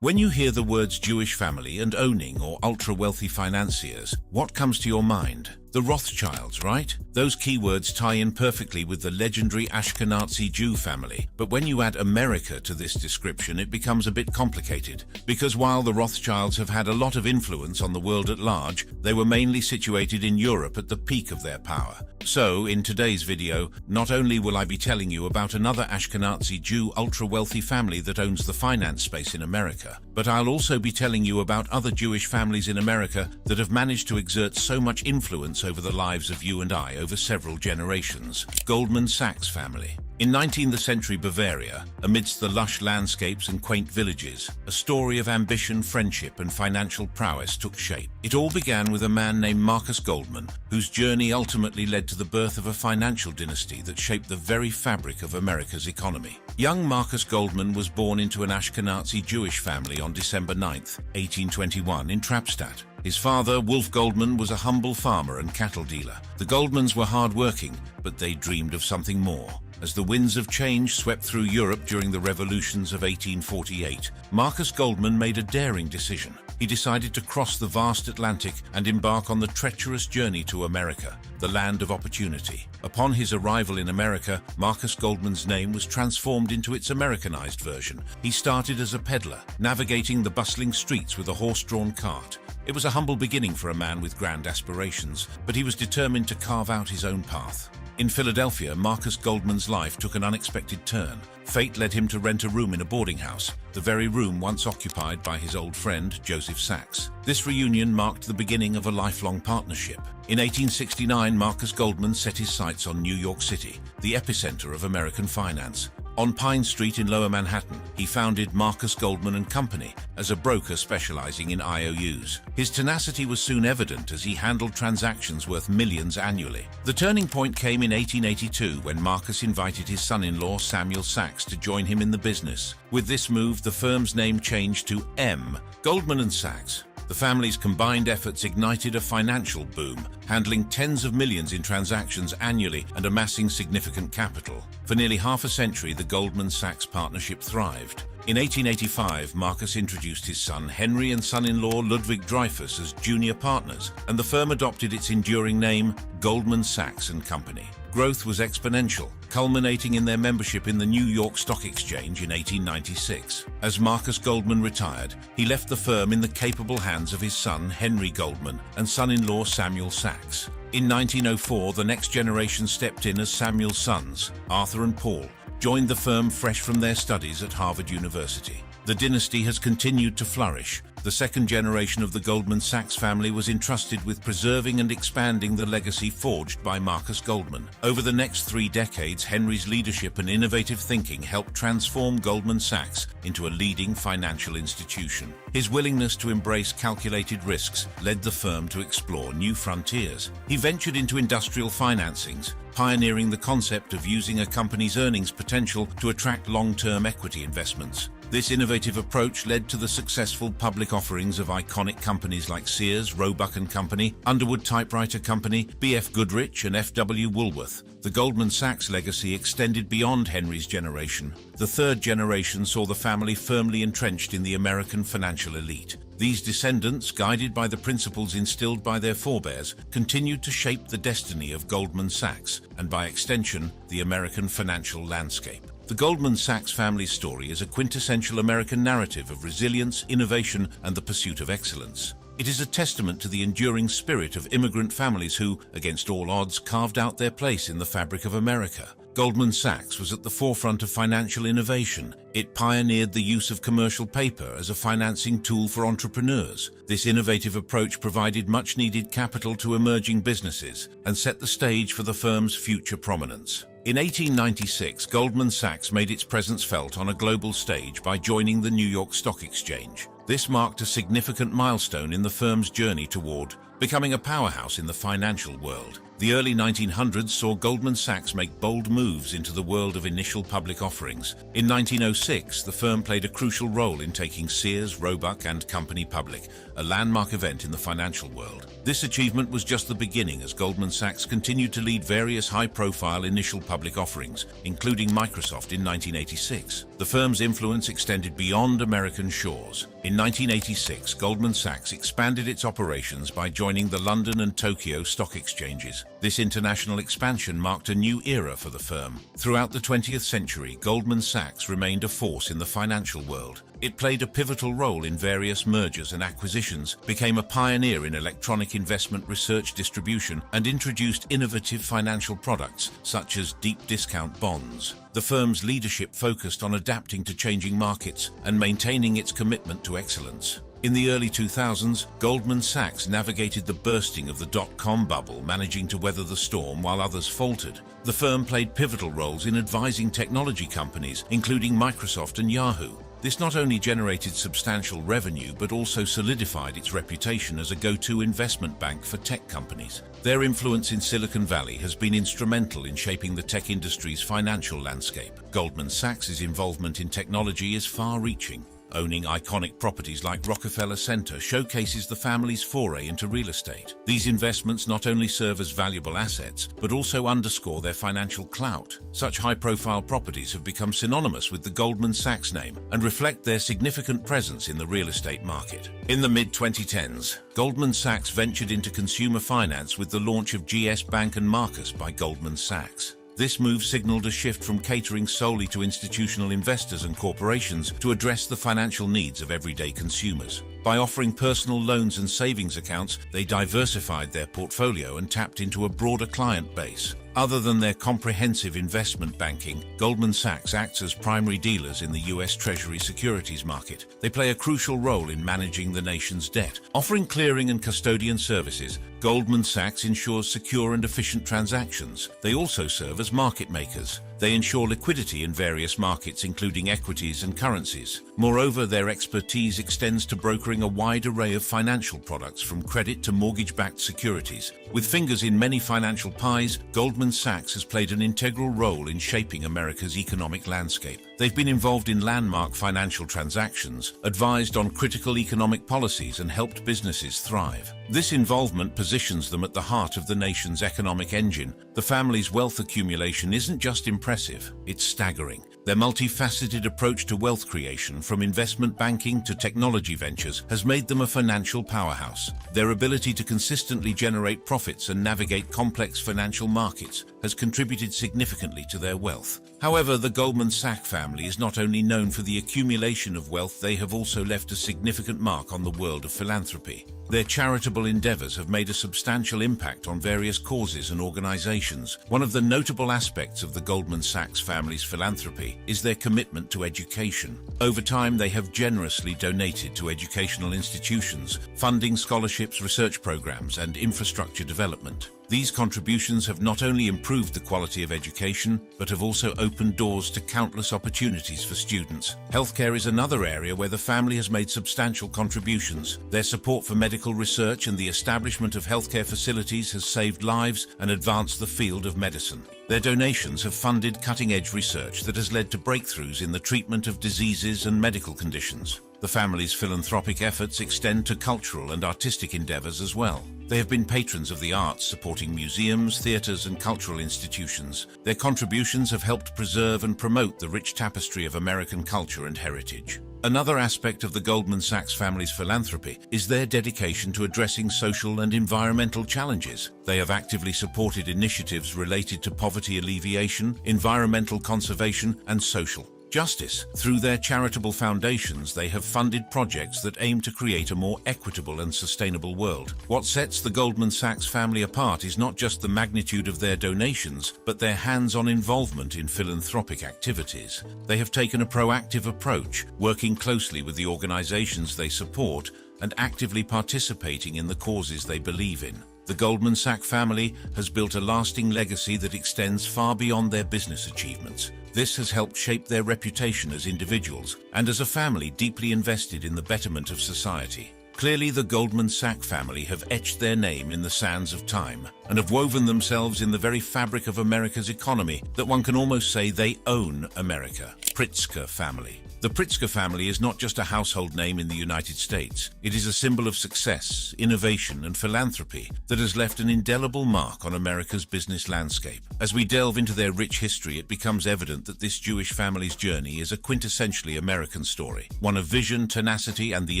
When you hear the words Jewish family and owning or ultra-wealthy financiers, what comes to your mind? The Rothschilds, right? Those keywords tie in perfectly with the legendary Ashkenazi Jew family. But when you add America to this description, it becomes a bit complicated. Because while the Rothschilds have had a lot of influence on the world at large, they were mainly situated in Europe at the peak of their power. So, in today's video, not only will I be telling you about another Ashkenazi Jew ultra-wealthy family that owns the finance space in America, but I'll also be telling you about other Jewish families in America that have managed to exert so much influence over the lives of you and I over several generations. Goldman Sachs family. In 19th century Bavaria, amidst the lush landscapes and quaint villages, a story of ambition, friendship, and financial prowess took shape. It all began with a man named Marcus Goldman, whose journey ultimately led to the birth of a financial dynasty that shaped the very fabric of America's economy. Young Marcus Goldman was born into an Ashkenazi Jewish family on December 9, 1821, in Trappstadt. His father, Wolf Goldman, was a humble farmer and cattle dealer. The Goldmans were hard-working, but they dreamed of something more. As the winds of change swept through Europe during the revolutions of 1848, Marcus Goldman made a daring decision. He decided to cross the vast Atlantic and embark on the treacherous journey to America, the land of opportunity. Upon his arrival in America, Marcus Goldman's name was transformed into its Americanized version. He started as a peddler, navigating the bustling streets with a horse-drawn cart. It was a humble beginning for a man with grand aspirations, but he was determined to carve out his own path. In Philadelphia, Marcus Goldman's life took an unexpected turn. Fate led him to rent a room in a boarding house, the very room once occupied by his old friend, Joseph Sachs. This reunion marked the beginning of a lifelong partnership. In 1869, Marcus Goldman set his sights on New York City, the epicenter of American finance. On Pine Street in Lower Manhattan, he founded Marcus Goldman & Company as a broker specializing in IOUs. His tenacity was soon evident as he handled transactions worth millions annually. The turning point came in 1882 when Marcus invited his son-in-law Samuel Sachs to join him in the business. With this move, the firm's name changed to M. Goldman & Sachs. The family's combined efforts ignited a financial boom, handling tens of millions in transactions annually and amassing significant capital. For nearly half a century, the Goldman Sachs partnership thrived. In 1885, Marcus introduced his son Henry and son-in-law Ludwig Dreyfus as junior partners, and the firm adopted its enduring name, Goldman Sachs & Company. Growth was exponential, culminating in their membership in the New York Stock Exchange in 1896. As Marcus Goldman retired, he left the firm in the capable hands of his son Henry Goldman and son-in-law Samuel Sachs. In 1904, the next generation stepped in as Samuel's sons, Arthur and Paul, joined the firm fresh from their studies at Harvard University. The dynasty has continued to flourish. The second generation of the Goldman Sachs family was entrusted with preserving and expanding the legacy forged by Marcus Goldman. Over the next 3 decades, Henry's leadership and innovative thinking helped transform Goldman Sachs into a leading financial institution. His willingness to embrace calculated risks led the firm to explore new frontiers. He ventured into industrial financings, pioneering the concept of using a company's earnings potential to attract long-term equity investments. This innovative approach led to the successful public offerings of iconic companies like Sears, Roebuck & Company, Underwood Typewriter Company, B.F. Goodrich, and F.W. Woolworth. The Goldman Sachs legacy extended beyond Henry's generation. The third generation saw the family firmly entrenched in the American financial elite. These descendants, guided by the principles instilled by their forebears, continued to shape the destiny of Goldman Sachs, and by extension, the American financial landscape. The Goldman Sachs family story is a quintessential American narrative of resilience, innovation, and the pursuit of excellence. It is a testament to the enduring spirit of immigrant families who, against all odds, carved out their place in the fabric of America. Goldman Sachs was at the forefront of financial innovation. It pioneered the use of commercial paper as a financing tool for entrepreneurs. This innovative approach provided much-needed capital to emerging businesses and set the stage for the firm's future prominence. In 1896, Goldman Sachs made its presence felt on a global stage by joining the New York Stock Exchange. This marked a significant milestone in the firm's journey toward becoming a powerhouse in the financial world. The early 1900s saw Goldman Sachs make bold moves into the world of initial public offerings. In 1906, the firm played a crucial role in taking Sears, Roebuck and Company public, a landmark event in the financial world. This achievement was just the beginning as Goldman Sachs continued to lead various high-profile initial public offerings, including Microsoft in 1986. The firm's influence extended beyond American shores. In 1986, Goldman Sachs expanded its operations by joining the London and Tokyo stock exchanges. This international expansion marked a new era for the firm. Throughout the 20th century, Goldman Sachs remained a force in the financial world. It played a pivotal role in various mergers and acquisitions, became a pioneer in electronic investment research distribution, and introduced innovative financial products such as deep discount bonds. The firm's leadership focused on adapting to changing markets and maintaining its commitment to excellence. In the early 2000s, Goldman Sachs navigated the bursting of the dot-com bubble, managing to weather the storm while others faltered. The firm played pivotal roles in advising technology companies, including Microsoft and Yahoo. This not only generated substantial revenue, but also solidified its reputation as a go-to investment bank for tech companies. Their influence in Silicon Valley has been instrumental in shaping the tech industry's financial landscape. Goldman Sachs's involvement in technology is far-reaching. Owning iconic properties like Rockefeller Center showcases the family's foray into real estate. These investments not only serve as valuable assets, but also underscore their financial clout. Such high-profile properties have become synonymous with the Goldman Sachs name and reflect their significant presence in the real estate market. In the mid-2010s, Goldman Sachs ventured into consumer finance with the launch of GS Bank & Marcus by Goldman Sachs. This move signaled a shift from catering solely to institutional investors and corporations to address the financial needs of everyday consumers. By offering personal loans and savings accounts, they diversified their portfolio and tapped into a broader client base. Other than their comprehensive investment banking, Goldman Sachs acts as primary dealers in the U.S. Treasury securities market. They play a crucial role in managing the nation's debt. Offering clearing and custodian services, Goldman Sachs ensures secure and efficient transactions. They also serve as market makers. They ensure liquidity in various markets, including equities and currencies. Moreover, their expertise extends to brokering a wide array of financial products, from credit to mortgage-backed securities. With fingers in many financial pies, Goldman Sachs has played an integral role in shaping America's economic landscape. They've been involved in landmark financial transactions, advised on critical economic policies, and helped businesses thrive. This involvement positions them at the heart of the nation's economic engine. The family's wealth accumulation isn't just impressive, it's staggering. Their multifaceted approach to wealth creation, from investment banking to technology ventures, has made them a financial powerhouse. Their ability to consistently generate profits and navigate complex financial markets has contributed significantly to their wealth. However, the Goldman Sachs family is not only known for the accumulation of wealth, they have also left a significant mark on the world of philanthropy. Their charitable endeavors have made a substantial impact on various causes and organizations. One of the notable aspects of the Goldman Sachs family's philanthropy is their commitment to education. Over time, they have generously donated to educational institutions, funding scholarships, research programs, and infrastructure development. These contributions have not only improved the quality of education, but have also opened doors to countless opportunities for students. Healthcare is another area where the family has made substantial contributions. Their support for medical research and the establishment of healthcare facilities has saved lives and advanced the field of medicine. Their donations have funded cutting-edge research that has led to breakthroughs in the treatment of diseases and medical conditions. The family's philanthropic efforts extend to cultural and artistic endeavors as well. They have been patrons of the arts, supporting museums, theaters, and cultural institutions. Their contributions have helped preserve and promote the rich tapestry of American culture and heritage. Another aspect of the Goldman Sachs family's philanthropy is their dedication to addressing social and environmental challenges. They have actively supported initiatives related to poverty alleviation, environmental conservation, and social justice. Through their charitable foundations, they have funded projects that aim to create a more equitable and sustainable world. What sets the Goldman Sachs family apart is not just the magnitude of their donations, but their hands-on involvement in philanthropic activities. They have taken a proactive approach, working closely with the organizations they support and actively participating in the causes they believe in. The Goldman Sachs family has built a lasting legacy that extends far beyond their business achievements. This has helped shape their reputation as individuals and as a family deeply invested in the betterment of society. Clearly, the Goldman Sachs family have etched their name in the sands of time and have woven themselves in the very fabric of America's economy that one can almost say they own America. Pritzker family. The Pritzker family is not just a household name in the United States. It is a symbol of success, innovation, and philanthropy that has left an indelible mark on America's business landscape. As we delve into their rich history, it becomes evident that this Jewish family's journey is a quintessentially American story, one of vision, tenacity, and the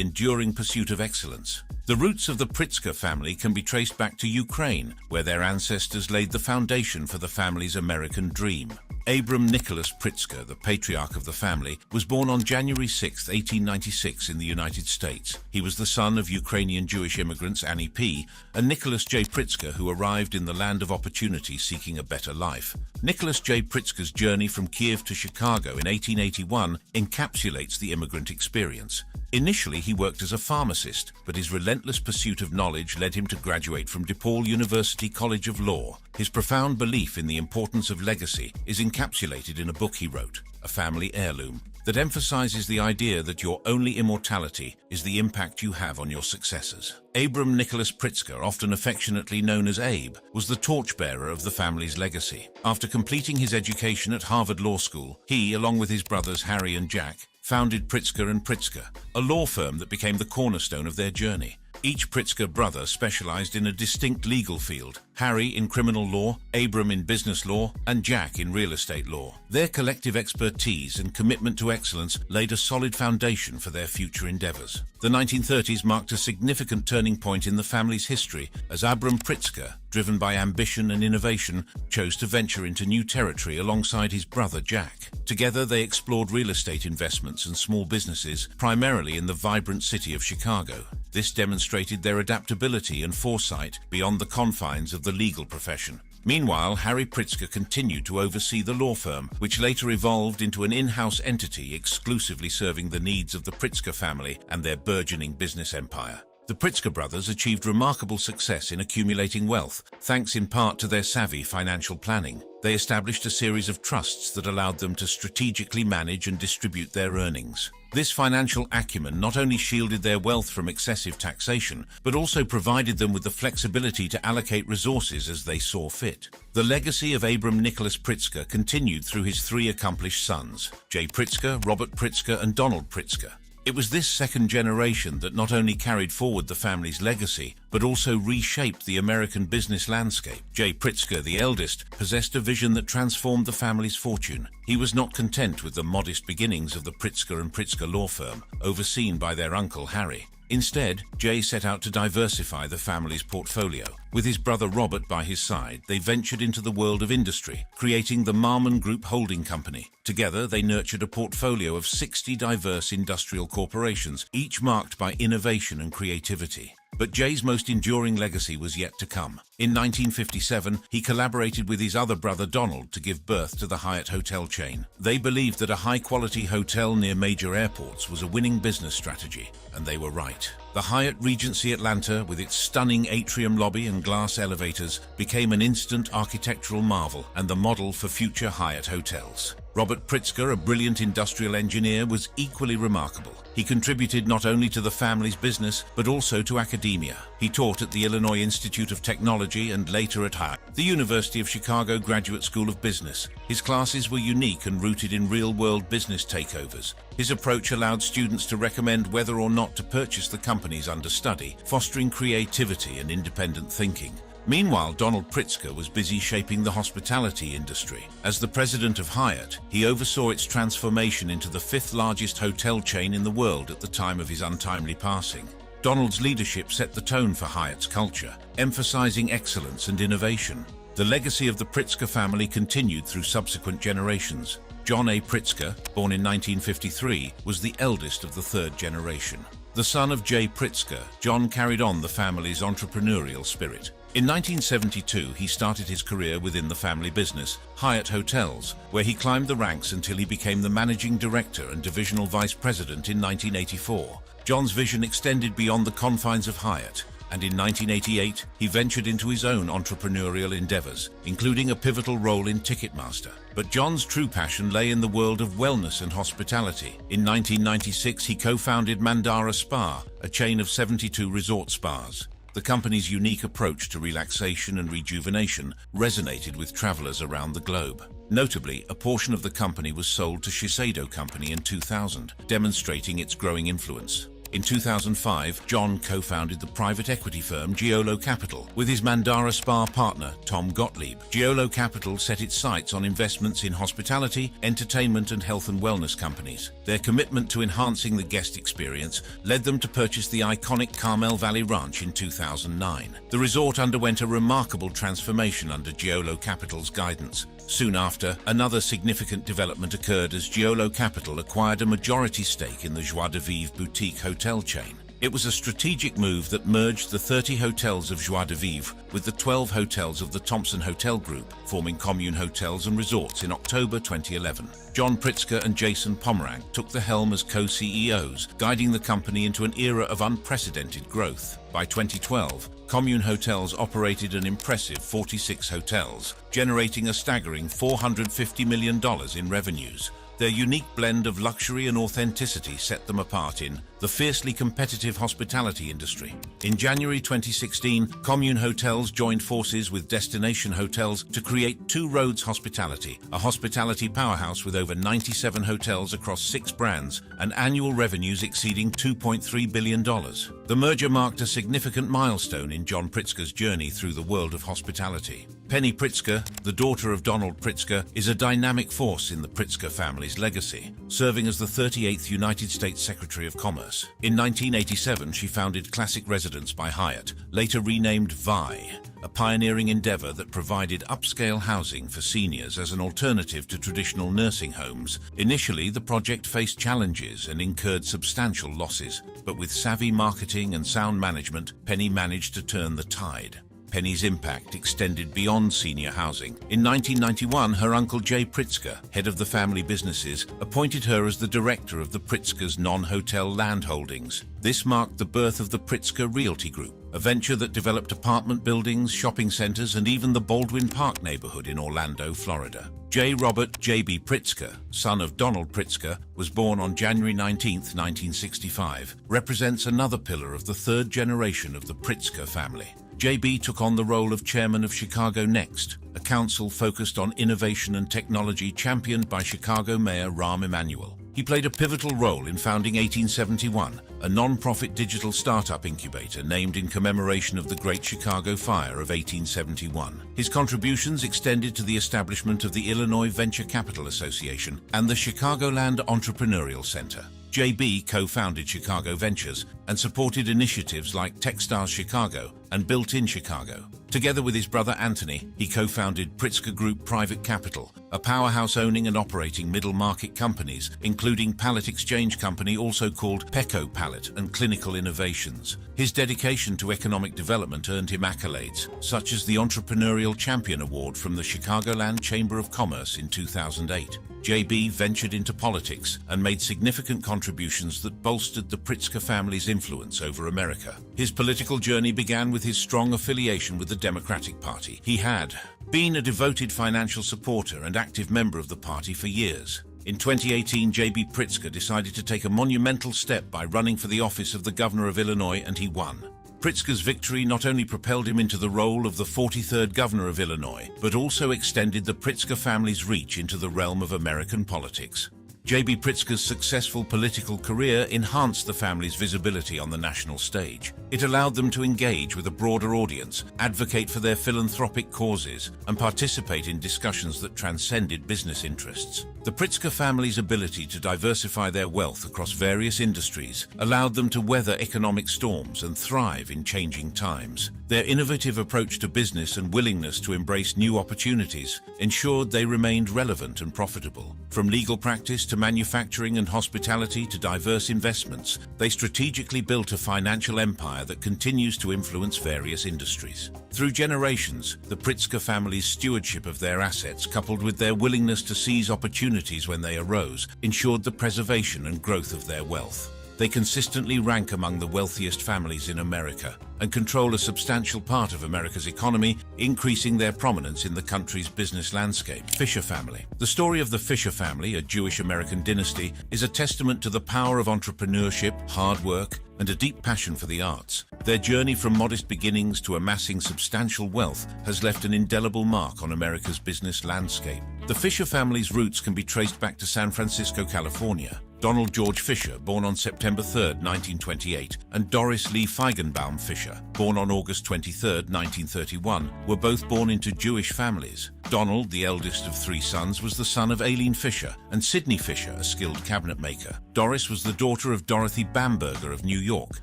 enduring pursuit of excellence. The roots of the Pritzker family can be traced back to Ukraine, where their ancestors laid the foundation for the family's American dream. Abram Nicholas Pritzker, the patriarch of the family, was born on January 6, 1896 in the United States. He was the son of Ukrainian Jewish immigrants Annie P. and Nicholas J. Pritzker, who arrived in the land of opportunity seeking a better life. Nicholas J. Pritzker's journey from Kiev to Chicago in 1881 encapsulates the immigrant experience. Initially, he worked as a pharmacist, but his relentless pursuit of knowledge led him to graduate from DePaul University College of Law. His profound belief in the importance of legacy is encapsulated in a book he wrote, A Family Heirloom, that emphasizes the idea that your only immortality is the impact you have on your successors. Abram Nicholas Pritzker, often affectionately known as Abe, was the torchbearer of the family's legacy. After completing his education at Harvard Law School, he, along with his brothers Harry and Jack, founded Pritzker & Pritzker, a law firm that became the cornerstone of their journey. Each Pritzker brother specialized in a distinct legal field, Harry in criminal law, Abram in business law, and Jack in real estate law. Their collective expertise and commitment to excellence laid a solid foundation for their future endeavors. The 1930s marked a significant turning point in the family's history as Abram Pritzker, driven by ambition and innovation, chose to venture into new territory alongside his brother Jack. Together, they explored real estate investments and small businesses, primarily in the vibrant city of Chicago. This demonstrated their adaptability and foresight beyond the confines of the legal profession. Meanwhile, Harry Pritzker continued to oversee the law firm, which later evolved into an in-house entity exclusively serving the needs of the Pritzker family and their burgeoning business empire. The Pritzker brothers achieved remarkable success in accumulating wealth, thanks in part to their savvy financial planning. They established a series of trusts that allowed them to strategically manage and distribute their earnings. This financial acumen not only shielded their wealth from excessive taxation, but also provided them with the flexibility to allocate resources as they saw fit. The legacy of Abram Nicholas Pritzker continued through his three accomplished sons, Jay Pritzker, Robert Pritzker, and Donald Pritzker. It was this second generation that not only carried forward the family's legacy, but also reshaped the American business landscape. Jay Pritzker, the eldest, possessed a vision that transformed the family's fortune. He was not content with the modest beginnings of the Pritzker & Pritzker law firm, overseen by their uncle Harry. Instead, Jay set out to diversify the family's portfolio. With his brother Robert by his side, they ventured into the world of industry, creating the Marmon Group Holding Company. Together, they nurtured a portfolio of 60 diverse industrial corporations, each marked by innovation and creativity. But Jay's most enduring legacy was yet to come. In 1957, he collaborated with his other brother Donald to give birth to the Hyatt hotel chain. They believed that a high-quality hotel near major airports was a winning business strategy, and they were right. The Hyatt Regency Atlanta, with its stunning atrium lobby and glass elevators, became an instant architectural marvel and the model for future Hyatt hotels. Robert Pritzker, a brilliant industrial engineer, was equally remarkable. He contributed not only to the family's business, but also to academia. He taught at the Illinois Institute of Technology and later at Hyatt, the University of Chicago Graduate School of Business. His classes were unique and rooted in real-world business takeovers. His approach allowed students to recommend whether or not to purchase the company's understudy, fostering creativity and independent thinking. Meanwhile, Donald Pritzker was busy shaping the hospitality industry. As the president of Hyatt, he oversaw its transformation into the fifth largest hotel chain in the world at the time of his untimely passing. Donald's leadership set the tone for Hyatt's culture, emphasizing excellence and innovation. The legacy of the Pritzker family continued through subsequent generations. John A. Pritzker, born in 1953, was the eldest of the third generation. The son of Jay Pritzker, John carried on the family's entrepreneurial spirit. In 1972, he started his career within the family business, Hyatt Hotels, where he climbed the ranks until he became the managing director and divisional vice president in 1984. John's vision extended beyond the confines of Hyatt. and in 1988 he ventured into his own entrepreneurial endeavors, including a pivotal role in Ticketmaster. But John's true passion lay in the world of wellness and hospitality. In 1996 he co-founded Mandara Spa, a chain of 72 resort spas. The company's unique approach to relaxation and rejuvenation resonated with travelers around the globe. Notably, a portion of the company was sold to Shiseido Company in 2000, demonstrating its growing influence. In 2005, John co-founded the private equity firm Giolo Capital with his Mandara Spa partner, Tom Gottlieb. Giolo Capital set its sights on investments in hospitality, entertainment, and health and wellness companies. Their commitment to enhancing the guest experience led them to purchase the iconic Carmel Valley Ranch in 2009. The resort underwent a remarkable transformation under Giolo Capital's guidance. Soon after, another significant development occurred as Giolo Capital acquired a majority stake in the Joie de Vivre boutique hotel chain. It was a strategic move that merged the 30 hotels of Joie de Vivre with the 12 hotels of the Thompson Hotel Group, forming Commune Hotels and Resorts in October 2011. John Pritzker and Jason Pomerantz took the helm as co-CEOs, guiding the company into an era of unprecedented growth. By 2012, Commune Hotels operated an impressive 46 hotels, generating a staggering $450 million in revenues. Their unique blend of luxury and authenticity set them apart in the fiercely competitive hospitality industry. In January 2016, Commune Hotels joined forces with Destination Hotels to create Two Roads Hospitality, a hospitality powerhouse with over 97 hotels across 6 brands and annual revenues exceeding $2.3 billion. The merger marked a significant milestone in John Pritzker's journey through the world of hospitality. Penny Pritzker, the daughter of Donald Pritzker, is a dynamic force in the Pritzker family's legacy, serving as the 38th United States Secretary of Commerce. In 1987, she founded Classic Residence by Hyatt, later renamed VI, a pioneering endeavor that provided upscale housing for seniors as an alternative to traditional nursing homes. Initially, the project faced challenges and incurred substantial losses, but with savvy marketing and sound management, Penny managed to turn the tide. Penny's impact extended beyond senior housing. In 1991, her uncle Jay Pritzker, head of the family businesses, appointed her as the director of the Pritzker's non-hotel land holdings. This marked the birth of the Pritzker Realty Group, a venture that developed apartment buildings, shopping centers, and even the Baldwin Park neighborhood in Orlando, Florida. J. Robert J.B. Pritzker, son of Donald Pritzker, was born on January 19, 1965, represents another pillar of the third generation of the Pritzker family. JB took on the role of chairman of Chicago Next, a council focused on innovation and technology championed by Chicago Mayor Rahm Emanuel. He played a pivotal role in founding 1871, a non-profit digital startup incubator named in commemoration of the Great Chicago Fire of 1871. His contributions extended to the establishment of the Illinois Venture Capital Association and the Chicagoland Entrepreneurial Center. JB co-founded Chicago Ventures and supported initiatives like Techstars Chicago and Built-in Chicago. Together with his brother Anthony, he co-founded Pritzker Group Private Capital, a powerhouse owning and operating middle-market companies, including Pallet Exchange Company, also called Peco Pallet, and Clinical Innovations. His dedication to economic development earned him accolades, such as the Entrepreneurial Champion Award from the Chicagoland Chamber of Commerce in 2008. JB ventured into politics and made significant contributions that bolstered the Pritzker family's influence over America. His political journey began with his strong affiliation with the Democratic Party. He had been a devoted financial supporter and active member of the party for years. In 2018, J.B. Pritzker decided to take a monumental step by running for the office of the governor of Illinois, and he won. Pritzker's victory not only propelled him into the role of the 43rd governor of Illinois, but also extended the Pritzker family's reach into the realm of American politics. J.B. Pritzker's successful political career enhanced the family's visibility on the national stage. It allowed them to engage with a broader audience, advocate for their philanthropic causes, and participate in discussions that transcended business interests. The Pritzker family's ability to diversify their wealth across various industries allowed them to weather economic storms and thrive in changing times. Their innovative approach to business and willingness to embrace new opportunities ensured they remained relevant and profitable. From legal practice to manufacturing and hospitality to diverse investments, they strategically built a financial empire that continues to influence various industries. Through generations, the Pritzker family's stewardship of their assets, coupled with their willingness to seize opportunities when they arose, ensured the preservation and growth of their wealth. They consistently rank among the wealthiest families in America and control a substantial part of America's economy, increasing their prominence in the country's business landscape. Fisher family. The story of the Fisher family, a Jewish-American dynasty, is a testament to the power of entrepreneurship, hard work, and a deep passion for the arts. Their journey from modest beginnings to amassing substantial wealth has left an indelible mark on America's business landscape. The Fisher family's roots can be traced back to San Francisco, California. Donald George Fisher, born on September 3, 1928, and Doris Lee Feigenbaum Fisher, born on August 23, 1931, were both born into Jewish families. Donald, the eldest of three sons, was the son of Aileen Fisher and Sidney Fisher, a skilled cabinet maker. Doris was the daughter of Dorothy Bamberger of New York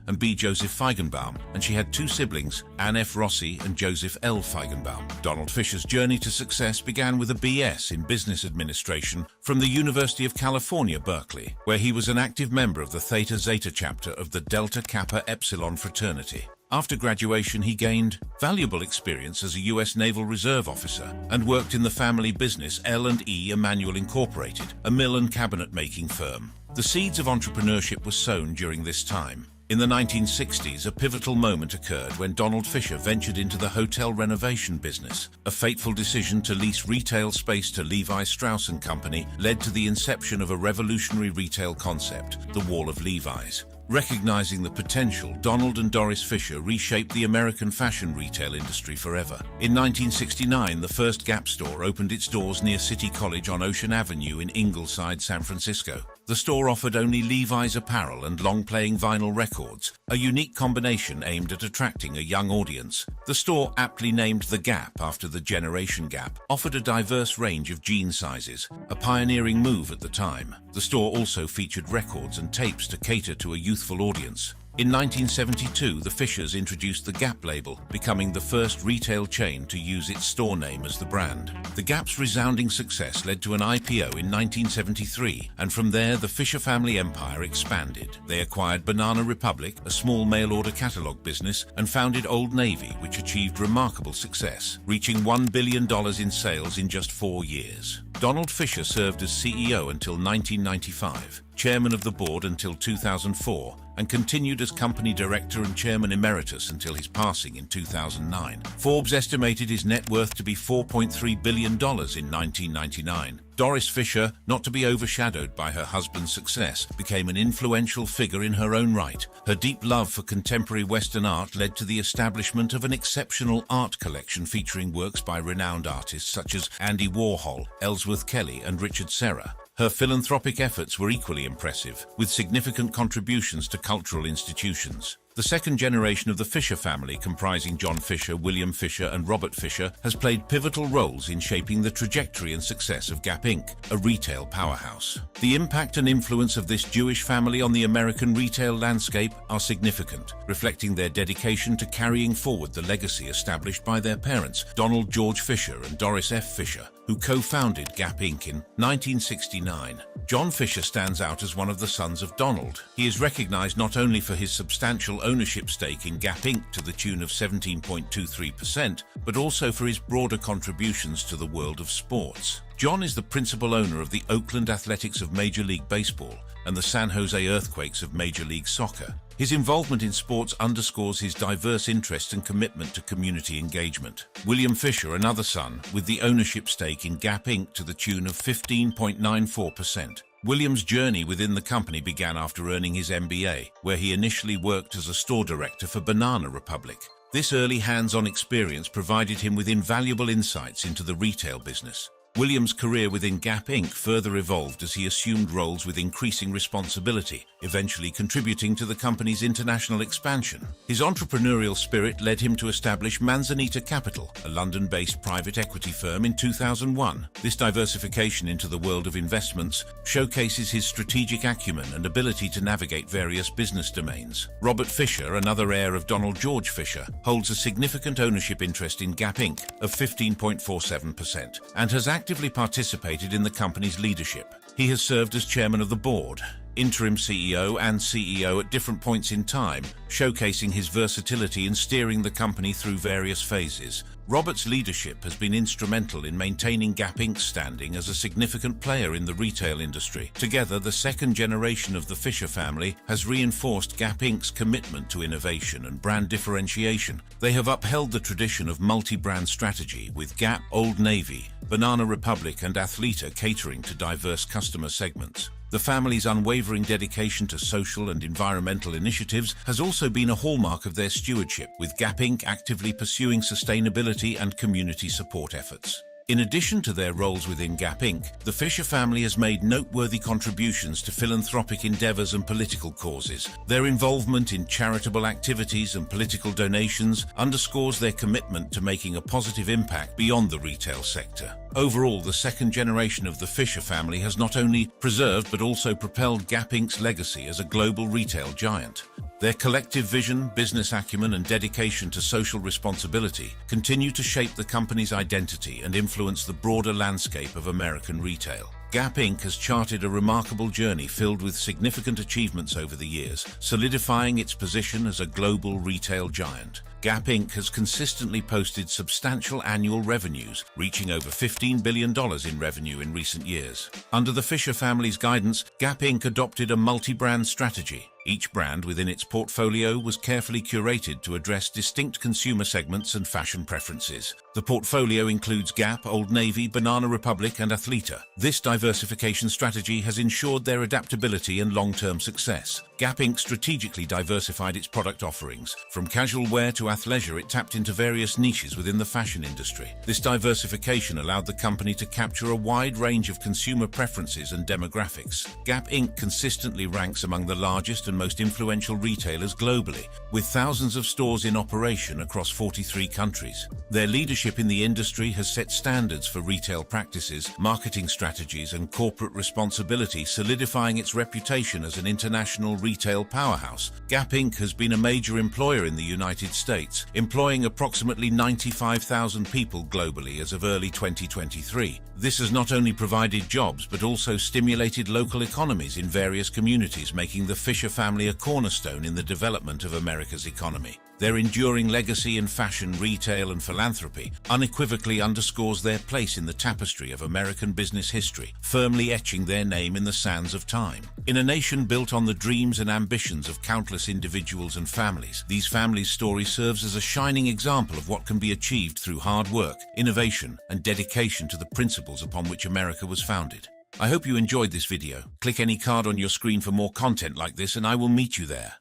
and B. Joseph Feigenbaum, and she had two siblings, Anne F. Rossi and Joseph L. Feigenbaum. Donald Fisher's journey to success began with a B.S. in Business Administration from the University of California, Berkeley, where he was an active member of the Theta Zeta chapter of the Delta Kappa Epsilon fraternity. After graduation, he gained valuable experience as a U.S. Naval Reserve officer and worked in the family business L&E Emanuel Incorporated, a mill and cabinet-making firm. The seeds of entrepreneurship were sown during this time. In the 1960s, a pivotal moment occurred when Donald Fisher ventured into the hotel renovation business. A fateful decision to lease retail space to Levi Strauss & Company led to the inception of a revolutionary retail concept, the Wall of Levi's. Recognizing the potential, Donald and Doris Fisher reshaped the American fashion retail industry forever. In 1969, the first Gap store opened its doors near City College on Ocean Avenue in Ingleside, San Francisco. The store offered only Levi's apparel and long-playing vinyl records, a unique combination aimed at attracting a young audience. The store, aptly named The Gap after the generation gap, offered a diverse range of jean sizes, a pioneering move at the time. The store also featured records and tapes to cater to a youthful audience. In 1972, the Fishers introduced the Gap label, becoming the first retail chain to use its store name as the brand. The Gap's resounding success led to an IPO in 1973, and from there the Fisher family empire expanded. They acquired Banana Republic, a small mail-order catalog business, and founded Old Navy, which achieved remarkable success, reaching $1 billion in sales in just 4 years. Donald Fisher served as CEO until 1995, chairman of the board until 2004, and continued as company director and chairman emeritus until his passing in 2009. Forbes estimated his net worth to be $4.3 billion in 1999. Doris Fisher, not to be overshadowed by her husband's success, became an influential figure in her own right. Her deep love for contemporary Western art led to the establishment of an exceptional art collection featuring works by renowned artists such as Andy Warhol, Ellsworth Kelly, and Richard Serra. Her philanthropic efforts were equally impressive, with significant contributions to cultural institutions. The second generation of the Fisher family, comprising John Fisher, William Fisher, and Robert Fisher, has played pivotal roles in shaping the trajectory and success of Gap Inc., a retail powerhouse. The impact and influence of this Jewish family on the American retail landscape are significant, reflecting their dedication to carrying forward the legacy established by their parents, Donald George Fisher and Doris F. Fisher, who co-founded Gap Inc. in 1969. John Fisher stands out as one of the sons of Donald. He is recognized not only for his substantial ownership stake in Gap Inc. to the tune of 17.23%, but also for his broader contributions to the world of sports. John is the principal owner of the Oakland Athletics of Major League Baseball and the San Jose Earthquakes of Major League Soccer. His involvement in sports underscores his diverse interest and commitment to community engagement. William Fisher, another son, with the ownership stake in Gap Inc. to the tune of 15.94%. William's journey within the company began after earning his MBA, where he initially worked as a store director for Banana Republic. This early hands-on experience provided him with invaluable insights into the retail business. William's career within Gap Inc. further evolved as he assumed roles with increasing responsibility, eventually contributing to the company's international expansion. His entrepreneurial spirit led him to establish Manzanita Capital, a London-based private equity firm, in 2001. This diversification into the world of investments showcases his strategic acumen and ability to navigate various business domains. Robert Fisher, another heir of Donald George Fisher, holds a significant ownership interest in Gap Inc. of 15.47% and has actively participated in the company's leadership. He has served as chairman of the board, interim CEO, and CEO at different points in time, showcasing his versatility in steering the company through various phases. Robert's leadership has been instrumental in maintaining Gap Inc.'s standing as a significant player in the retail industry. Together, the second generation of the Fisher family has reinforced Gap Inc.'s commitment to innovation and brand differentiation. They have upheld the tradition of multi-brand strategy, with Gap, Old Navy, Banana Republic and Athleta catering to diverse customer segments. The family's unwavering dedication to social and environmental initiatives has also been a hallmark of their stewardship, with Gap Inc. actively pursuing sustainability and community support efforts. In addition to their roles within Gap Inc., the Fisher family has made noteworthy contributions to philanthropic endeavors and political causes. Their involvement in charitable activities and political donations underscores their commitment to making a positive impact beyond the retail sector. Overall, the second generation of the Fisher family has not only preserved but also propelled Gap Inc.'s legacy as a global retail giant. Their collective vision, business acumen, and dedication to social responsibility continue to shape the company's identity and influence the broader landscape of American retail. Gap Inc. has charted a remarkable journey filled with significant achievements over the years, solidifying its position as a global retail giant. Gap Inc. has consistently posted substantial annual revenues, reaching over $15 billion in revenue in recent years. Under the Fisher family's guidance, Gap Inc. adopted a multi-brand strategy. Each brand within its portfolio was carefully curated to address distinct consumer segments and fashion preferences. The portfolio includes Gap, Old Navy, Banana Republic, and Athleta. This diversification strategy has ensured their adaptability and long-term success. Gap Inc. strategically diversified its product offerings. From casual wear to athleisure, it tapped into various niches within the fashion industry. This diversification allowed the company to capture a wide range of consumer preferences and demographics. Gap Inc. consistently ranks among the largest and most influential retailers globally, with thousands of stores in operation across 43 countries. Their leadership in the industry has set standards for retail practices, marketing strategies, and corporate responsibility, solidifying its reputation as an international retail powerhouse. Gap Inc. has been a major employer in the United States, employing approximately 95,000 people globally as of early 2023. This has not only provided jobs but also stimulated local economies in various communities, making the Fisher family a cornerstone in the development of America's economy. Their enduring legacy in fashion, retail, and philanthropy unequivocally underscores their place in the tapestry of American business history, firmly etching their name in the sands of time. In a nation built on the dreams and ambitions of countless individuals and families, these families' story serves as a shining example of what can be achieved through hard work, innovation, and dedication to the principles upon which America was founded. I hope you enjoyed this video. Click any card on your screen for more content like this and I will meet you there.